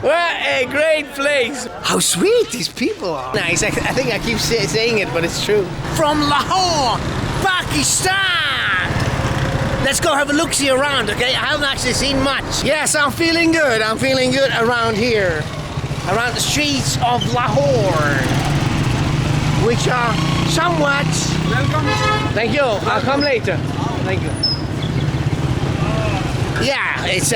What a great place. How sweet these people are. Nice. I think I keep saying it, but it's true. From Lahore, Pakistan. Let's go have a look-see around, okay? I haven't actually seen much. Yes, I'm feeling good. I'm feeling good around here. Around the streets of Lahore, which are somewhat... Welcome. Thank you. I'll come later. Thank you. Yeah, it's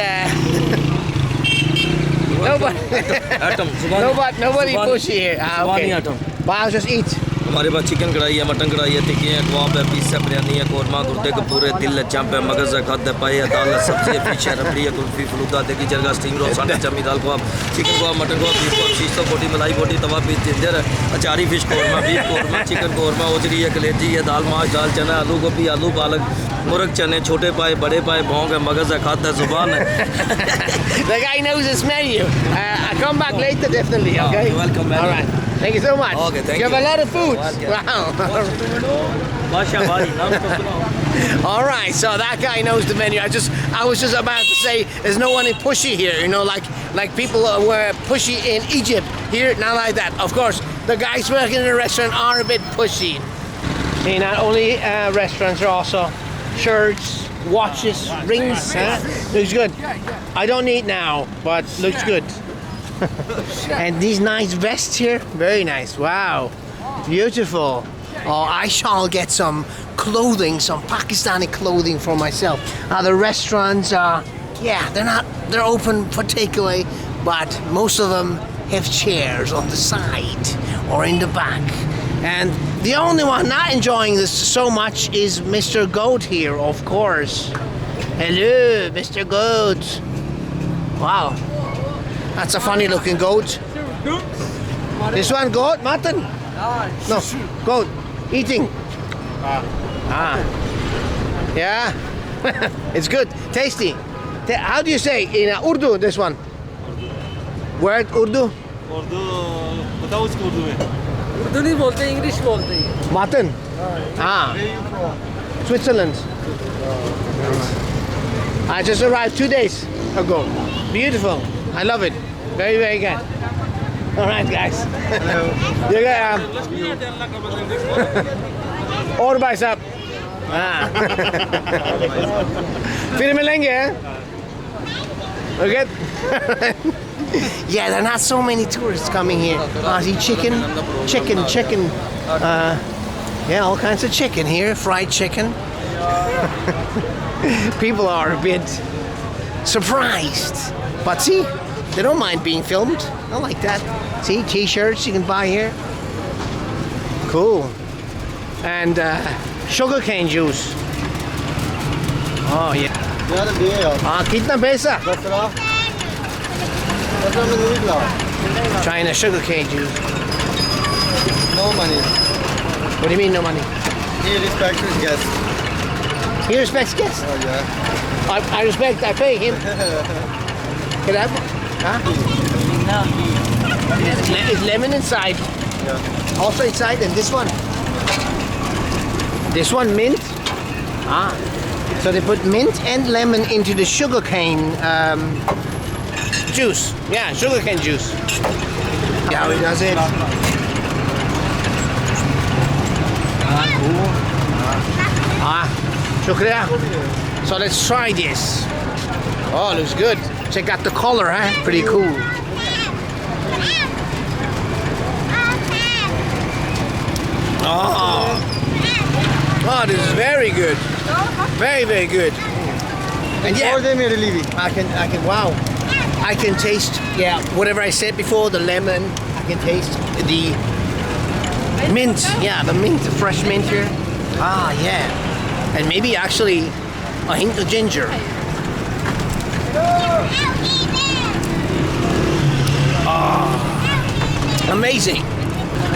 nobody pushy here. Okay. But I'll just eat. हमारे पास chicken कढ़ाई है, mutton कढ़ाई है, टिक्की है, कबाब है, piece है, बिरयानी है, कोरमा, गुर्दे के पूरे, दिल है, चंप है, मगज है, खद है, पाई है, दाल है, सब्जी है, फिश है, रबड़ी है, कुल्फी, फलूदा, देगी जरगा, स्टीम रोल, सांडा, चमी दाल kebab, chicken kebab, mutton kebab, beef kebab, शीश बोटी, मलाई बोटी, तवा पीस, जिंजर है, achari fish korma, beef korma, chicken korma, ओजरी है, कलेजी है, दाल माश, दाल चना, आलू गोभी, आलू पालक, मुर्ग चने, छोटे पाए, बड़े पाए, भोंग है, मगज है, खाद है, जुबान है. The guy knows his menu. I'll come back later, definitely. Okay. You're welcome, man. All right. Thank you so much. Okay, thank you. You have a lot of food. Wow. All right, so that guy knows the menu. I was just about to say, there's no one in pushy here. You know, like people were pushy in Egypt. Here, not like that. Of course, the guys working in the restaurant are a bit pushy. See, not only restaurants, are also shirts, watches, rings. Looks good. I don't need now, but looks good. And these nice vests here, very nice. Wow, beautiful. Oh, I shall get some clothing, some Pakistani clothing for myself. The restaurants are, yeah, they're open for takeaway, but most of them have chairs on the side or in the back. And the only one not enjoying this so much is Mr. Goat here, of course. Hello, Mr. Goat. Wow. That's a funny looking goat. This one goat, mutton? No, goat, eating. Yeah, it's good, tasty. How do you say in Urdu this one? Word Urdu? Urdu, बताओ उसको उर्दू में. उर्दू नहीं बोलते, English बोलते हैं. Mutton? Switzerland. I just arrived 2 days ago. Beautiful. I love it. Very, very good. All right, guys. You got और भाई साहब. फिर मिलेंगे. Okay. Yeah, there are not so many tourists coming here. See chicken. Yeah, all kinds of chicken here. Fried chicken. People are a bit surprised. But see, they don't mind being filmed. I like that. See, t-shirts you can buy here. Cool. And sugarcane juice. Oh, yeah. कितना पैसा? Trying a sugarcane juice. No money. What do you mean, no money? He respects his guests. He respects guests? Oh, yeah. I pay him. Can I have one? Huh? It's lemon inside. Yeah. Also inside, and this one. This one mint. So they put mint and lemon into the sugarcane juice. Yeah, sugarcane juice. Yeah, how he does it. Shukriya. So let's try this. Oh, looks good. Check out the color, huh? Pretty cool. Oh, this is very good. Very, very good. And yeah, I can, wow. I can taste, yeah, whatever I said before, the lemon. I can taste the mint. Yeah, the mint, the fresh mint here. Yeah. And maybe actually a hint of ginger. Amazing.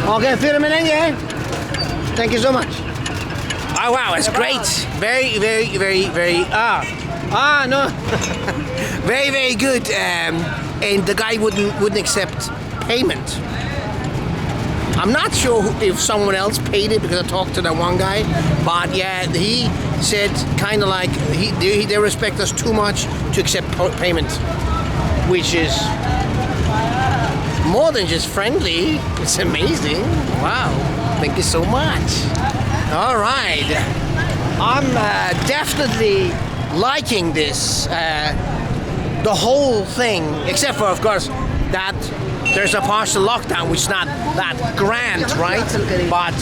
Okay, फिर मिलेंगे. Thank you so much. Oh wow, it's great. Very, very, very, very. No. Very, very good. And the guy wouldn't accept payment. I'm not sure if someone else paid it because I talked to that one guy, but yeah, he said kind of like they respect us too much to accept payment, which is more than just friendly. It's amazing. Wow, thank you so much. All right, I'm definitely liking this, the whole thing, except for, of course, that there's a partial lockdown, which is not that grand, right? But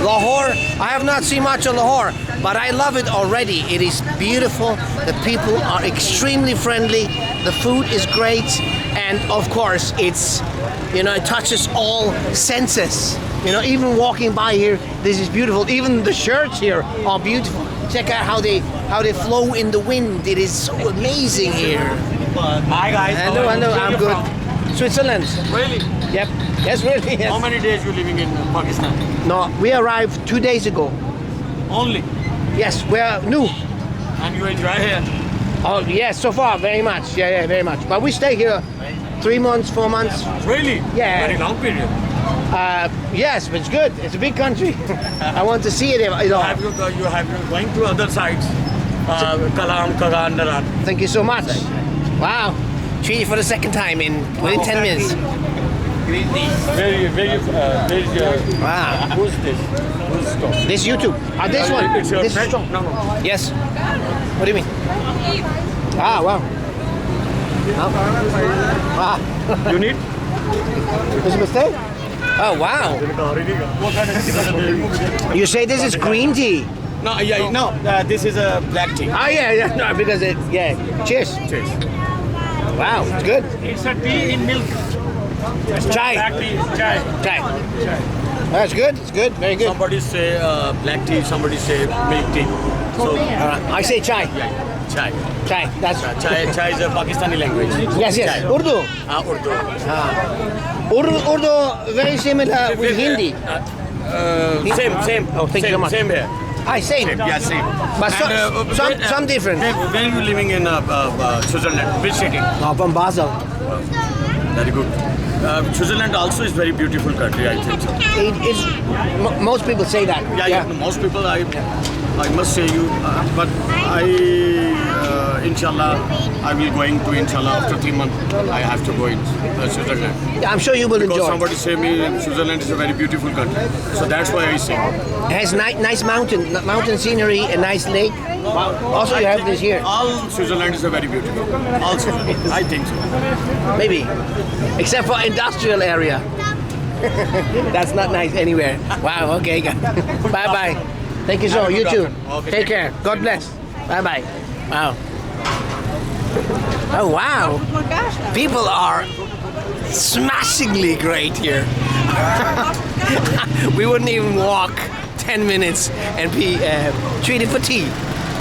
Lahore, I have not seen much of Lahore, but I love it already. It is beautiful. The people are extremely friendly. The food is great, and of course, it's, you know, it touches all senses. You know, even walking by here, this is beautiful. Even the shirts here are beautiful. Check out how they flow in the wind. It is so amazing here. Hi guys. Hello, hello. I'm good. Switzerland. Really? Yep. Yes, really. Yes. How many days you living in Pakistan? No, we arrived 2 days ago. Only. Yes, we are new. And you enjoy here? Oh, yes, so far, very much. Yeah, very much. But we stay here 3 months, 4 months. Really? Yeah. Very long period. Yes, but it's good. It's a big country. I want to see it. You know. Have you going to other sites? Kalam, Kagan, Naran. Thank you so much. Wow. Treated for the second time within 10 minutes. Where is your... Wow. Who's this? Who's stop? This YouTube. This one. It's your This is friend? strong. No. Yes. What do you mean? Ah, wow. Ah. You need? Is it a mistake? Oh, wow. You say this is green tea? No, yeah, no. This is a black tea. Oh, yeah. No, because cheers. Cheers. Wow, it's good. It's a tea in milk. Chai. Black tea is chai. Chai. That's good. It's good. Very good. Somebody say black tea, somebody say milk tea. So, I say chai. yeah, chai. Chai. That's Chai is a Pakistani language. Yes. Chai. Urdu. Urdu. Urdu very similar with Hindi. Same. Oh, thank you so much. Same here. Same. Yeah, same. But some different. Where are you living in Switzerland? Which city? From Basel. Very good. Switzerland also is very beautiful country, I think so. Most people say that. Yeah. Most people, I must say you, but inshallah, I will going to inshallah after 3 months. I have to go in Switzerland. Yeah, I'm sure you will Because enjoy. somebody say me Switzerland is a very beautiful country, so that's why I say. It has nice mountain scenery, a nice lake. Also, you have this here. All Switzerland is a very beautiful. All Switzerland, I think so. Maybe, except for industrial area. That's not nice anywhere. Wow. Okay. Bye. Thank you so. You too. Okay. Take care. God bless. Bye. Wow. Oh wow. People are smashingly great here. We wouldn't even walk 10 minutes and be treated for tea.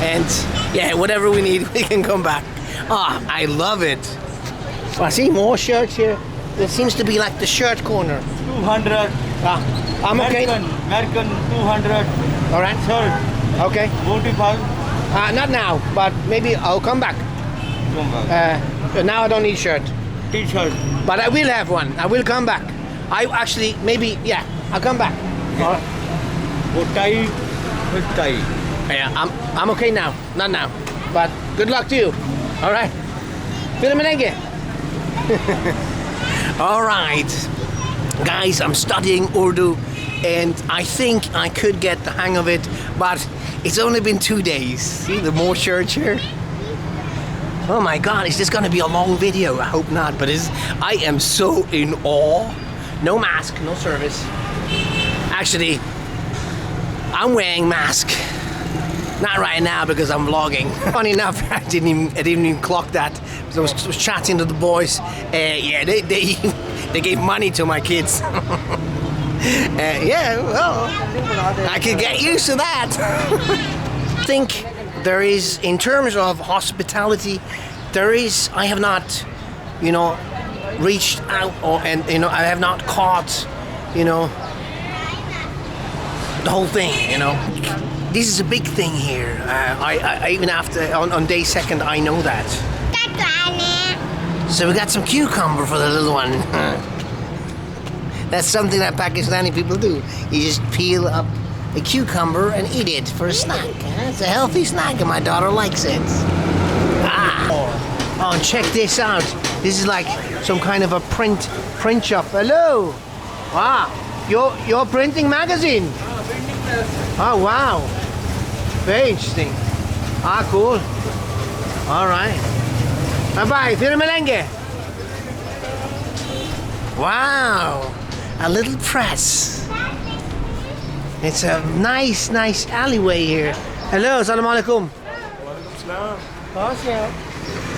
And yeah, whatever we need, we can come back. I love it. I see more shirts here. There seems to be like the shirt corner. 200. I'm okay. American 200. All right. Shirt. Okay. 45. Not now, but maybe I'll come back. Now I don't need shirt. T-shirt. But I will have one. I will come back. I actually, maybe, yeah, I'll come back. All right. tie with tie. Yeah, I'm okay now. Not now. But good luck to you. All right. Filmenenge. All right. Guys, I'm studying Urdu and I think I could get the hang of it, but it's only been 2 days. See the more shirts here? Oh my God, is this gonna be a long video? I hope not, but I am so in awe. No mask, no service. Actually, I'm wearing mask. Not right now because I'm vlogging. Funny enough, I didn't even clock that. So I was chatting to the boys. Yeah, they gave money to my kids. Yeah, well, I could get used to that. I think there is, in terms of hospitality, I have not, reached out I have not caught, the whole thing, This is a big thing here. I even after, on day second, I know that. So we got some cucumber for the little one. That's something that Pakistani people do. You just peel up a cucumber and eat it for a snack. It's a healthy snack, and my daughter likes it. Oh, and check this out. This is like some kind of a print shop. Hello. Wow. You're printing magazine. Oh wow. Very interesting. Cool. All right. Bye bye. Fir milenge. Wow. A little press. It's a nice alleyway here. Hello, assalamu alaikum.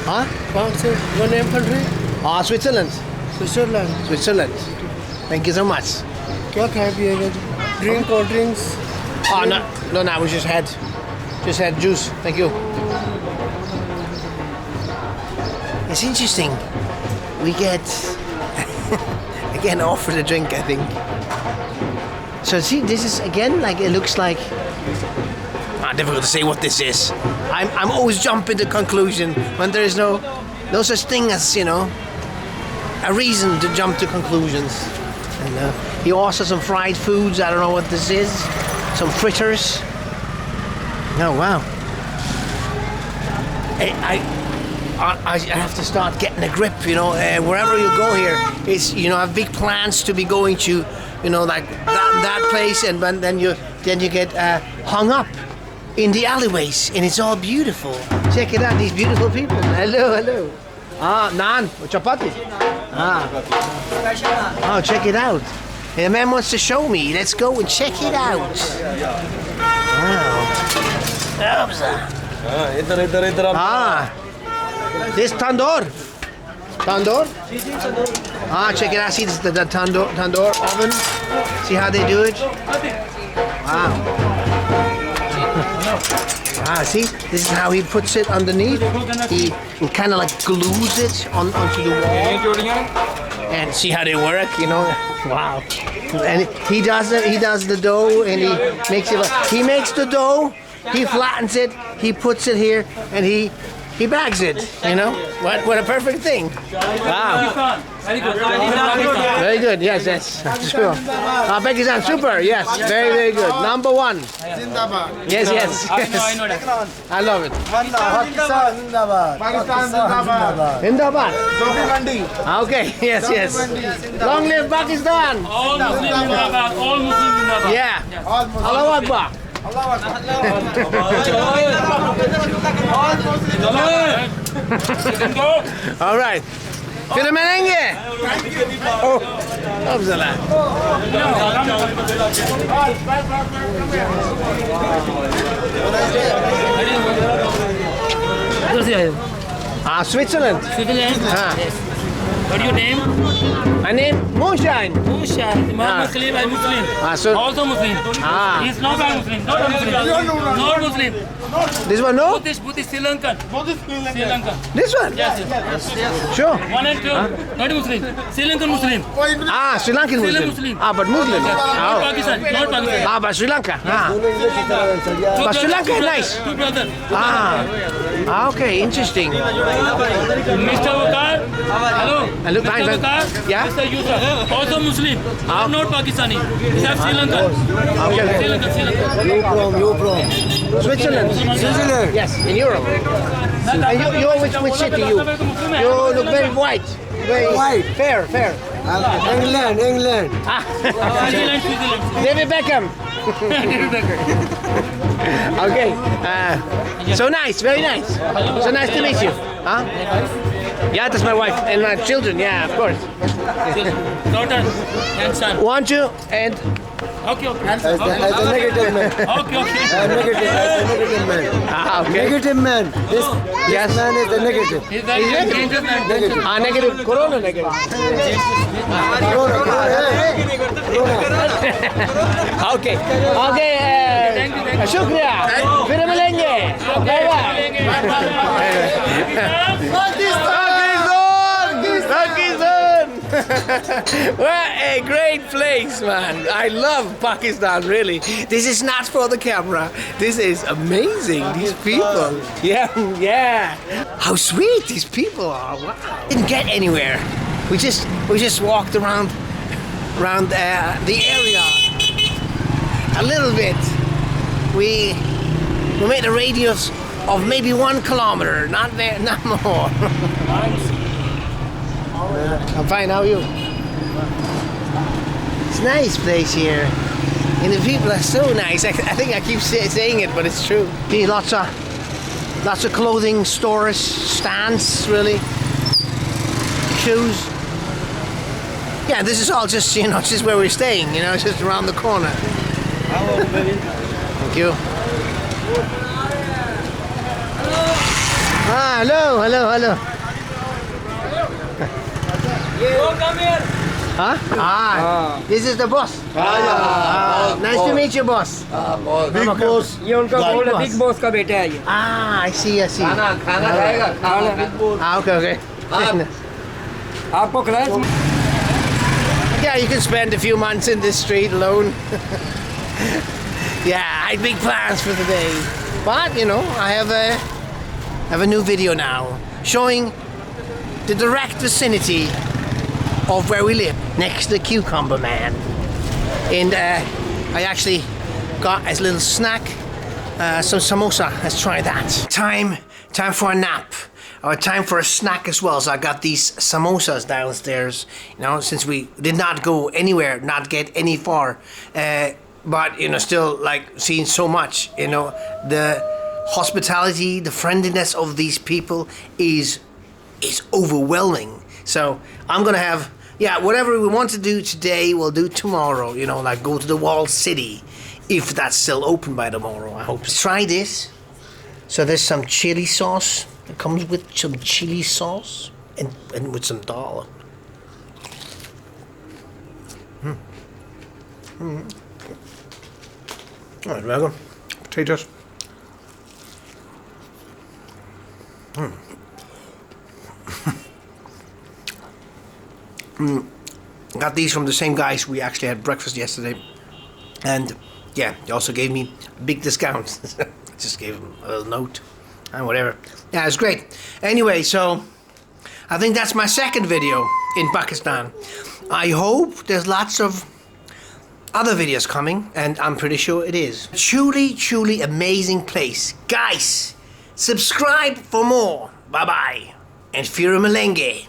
Huh? Your name country? Switzerland. Switzerland. Thank you so much. क्या खाए पिएगा? Drink or drinks? No, we just had juice. Thank you. It's interesting. We get again offered a drink, I think. So see, this is again like it looks like. Difficult to say what this is. I'm always jumping to conclusion when there is no such thing as a reason to jump to conclusions. And he also some fried foods. I don't know what this is. Some fritters. Oh wow. I have to start getting a grip. Wherever you go here, it's I have big plans to be going to, like that place, and then you get hung up in the alleyways, and it's all beautiful. Check it out, these beautiful people. Hello. Naan, chapati. Oh, check it out. The man wants to show me. Let's go and check it out. Wow. This tandoor. Check it out. See this, the tandoor oven. See how they do it. Wow. See, this is how he puts it underneath. He kind of like glues it onto the wall. And see how they work, Wow. And he does the dough, and he makes it. He makes the dough. He flattens it. He puts it here, and he bags it. What a perfect thing. Wow. Very good. Yes. Sure. Pakistan, super. Yes. Very good. Number one. Yes. I love it. Zindabad. Okay. Yes. Long live Pakistan. All Muslims Zindabad. All Muslims Zindabad. Yeah. Allahu Akbar. All right. Fir milenge. Oh, Abzala. Switzerland. Yes. What your name? My name Moonshine. Moonshine. Muslim. I'm Muslim. So Also Muslim. He's not a Muslim. Not Muslim. This one, no? Buddhist Sri Lankan. Sri Lankan. This one? Yes. Sure. 1 and 2. Not Muslim. Sri Lankan Muslim. Sri Lankan Muslim. Muslim. But Muslim. Not Pakistan. Not Pakistan. But Sri Lanka. But Sri Lanka is nice. Two brothers. Okay, interesting. Mr. Wakar. Hello. Hello, Mr. fine. Wakar. Yeah? Mr. Yusuf. Also Muslim. Not Pakistani. He's Sri Lankan. Sri Lankan. You from? Switzerland. Yes, in Europe. And you're which city? You look very white. Very White. Fair. England. Switzerland. David Beckham. Okay. So nice, very nice. So nice to meet you. Yeah, that's my wife and my children. Yeah, of course. Daughter and son. 1, 2, and Okay. As a negative man. Okay. Negative man. okay. Negative man. This man is the negative. He's very dangerous man. Negative. Corona negative. Okay. Shukriya. Fir milenge. Pakistan! What a great place, man. I love Pakistan, really. This is not for the camera. This is amazing. These people. Yeah. How sweet these people are. Wow. Didn't get anywhere. We just walked around around the area a little bit. We made a radius of maybe 1 kilometer, not more. I'm fine. How are you? It's a nice place here, and the people are so nice. I think I keep saying it, but it's true. See, lots of clothing stores, stands, really, shoes. Yeah, this is all just, you know, just where we're staying. You know, it's just around the corner. Thank you. Ah, hello. Come here. Huh? This is the boss. Nice to meet you, boss. Big boss. ये उनका बोल है big boss का बेटा है ये I see. खाना खाएगा खाना Okay. आपको खिलाएं Yeah, you can spend a few months in this street alone. Yeah, I had big plans for the day. But, you know, I have a new video now showing the direct vicinity of where we live, next to the Cucumber Man. And I actually got as a little snack, some samosa. Let's try that. Time for a nap. Or time for a snack as well. So I got these samosas downstairs. You know, since we did not go anywhere, not get any far, but you know, still like seeing so much. You know, the hospitality, the friendliness of these people is overwhelming. So I'm gonna have, yeah, whatever we want to do today, we'll do tomorrow. You know, like go to the Walled City, if that's still open by tomorrow. I hope. Let's try this. So there's some chili sauce. It comes with some chili sauce and with some dal. All right, welcome. Potatoes. Got these from the same guys we actually had breakfast yesterday. And yeah, they also gave me a big discount. Just gave them a little note and whatever. Yeah, it's great. Anyway, so I think that's my second video in Pakistan. I hope there's lots of other videos coming, and I'm pretty sure it is. Truly amazing place. Guys, subscribe for more. Bye-bye. And Fira Malenge.